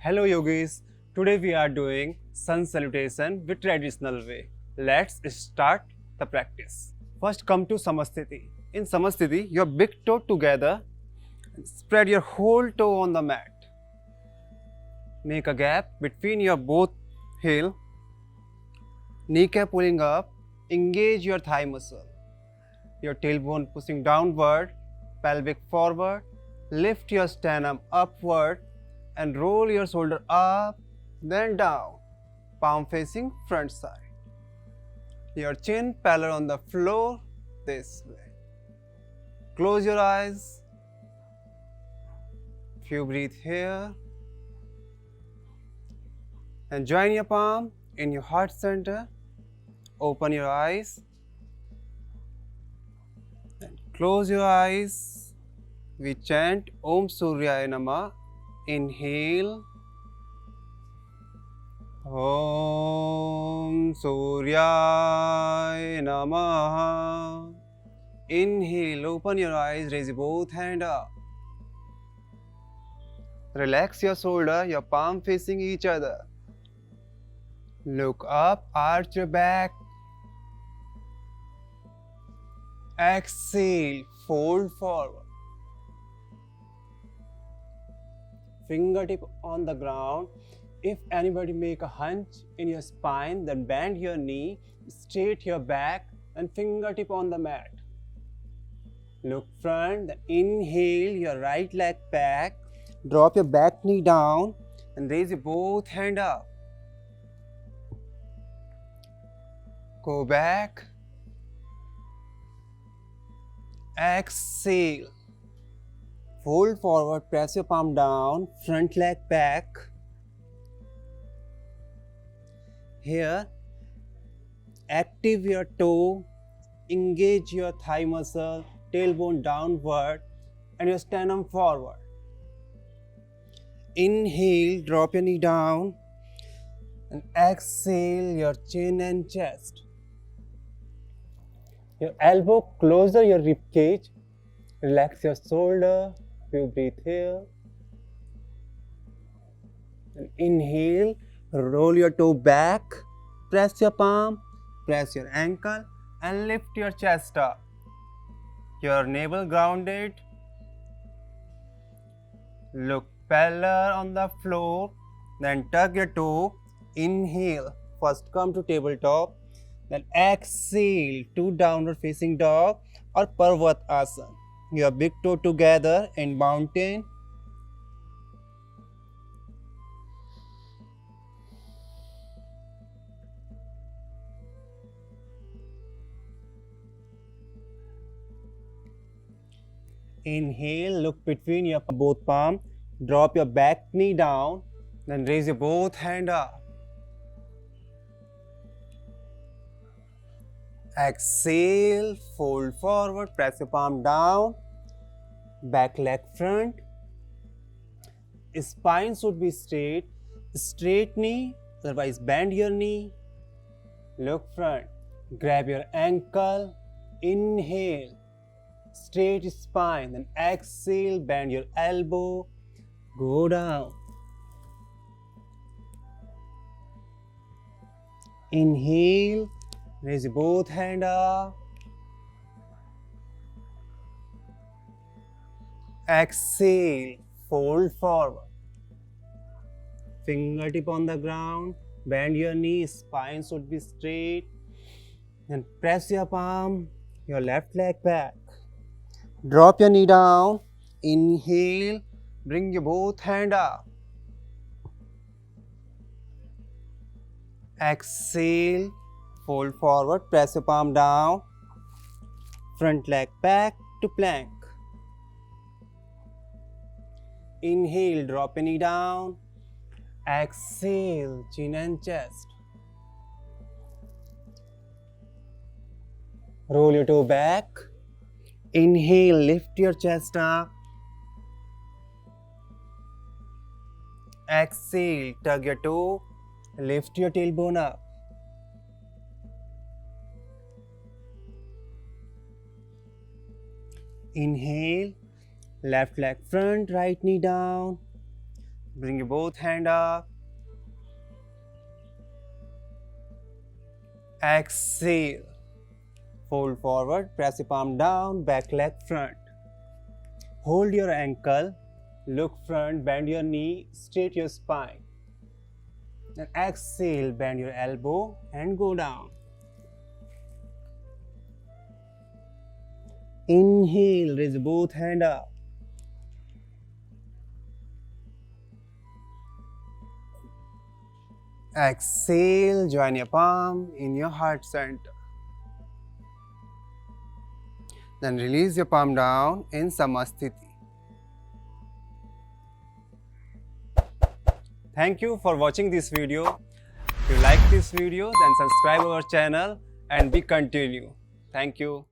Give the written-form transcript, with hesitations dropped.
Hello yogis, today we are doing sun salutation with traditional way. Let's start the practice. First come to Samasthiti. In Samasthiti, your big toe together, spread your whole toe on the mat. Make a gap between your both heel, kneecap pulling up, engage your thigh muscle. Your tailbone pushing downward, pelvic forward, lift your sternum upward and roll your shoulder up, then down, palm facing front side. Your chin parallel on the floor this way. Close your eyes. Few breathe here. And join your palm in your heart center. Open your eyes. And close your eyes. We chant Om Suryaya Namah. Inhale. Om Suryaya Namah. Inhale, open your eyes, raise both hands up. Relax your shoulder, your palm facing each other. Look up, arch your back. Exhale, fold forward. Fingertip on the ground. If anybody make a hunch in your spine, then bend your knee, straight your back and fingertip on the mat. Look front, then inhale your right leg back, drop your back knee down and raise your both hand up. Go back. Exhale. Fold forward, press your palm down, front leg back. Here, active your toe, engage your thigh muscle, tailbone downward and your sternum forward. Inhale, drop your knee down and exhale your chin and chest. Your elbow closer your rib cage, relax your shoulder, you breathe here. And inhale, roll your toe back, press your palm, press your ankle and lift your chest up. Your navel grounded. Look parallel on the floor. Then tuck your toe. Inhale. First come to tabletop. Then exhale to downward facing dog or Parvatasana. Your big toe together in mountain. Inhale, look between your both palms, drop your back knee down, then raise your both hand up. Exhale, fold forward, press your palm down, back leg front. Spine should be straight knee, otherwise bend your knee. Look front, grab your ankle, inhale. Straight spine, then exhale, bend your elbow, go down. Inhale, raise both hands up. Exhale, fold forward. Fingertip on the ground, bend your knee, spine should be straight. Then press your palm, your left leg back. Drop your knee down, inhale, bring your both hand up. Exhale, fold forward, press your palm down, front leg back to plank. Inhale, drop your knee down, exhale, chin and chest. Roll your toe back. Inhale, lift your chest up. Exhale, tug your toe, lift your tailbone up. Inhale, left leg front, right knee down. Bring your both hand up. Exhale. Fold forward, press your palm down, back leg front. Hold your ankle, look front, bend your knee, straight your spine. Then exhale, bend your elbow and go down. Inhale, raise both hands up. Exhale, join your palm in your heart center. Then release your palm down in Samasthiti. Thank you for watching this video. If you like this video, then subscribe our channel and we continue. Thank you.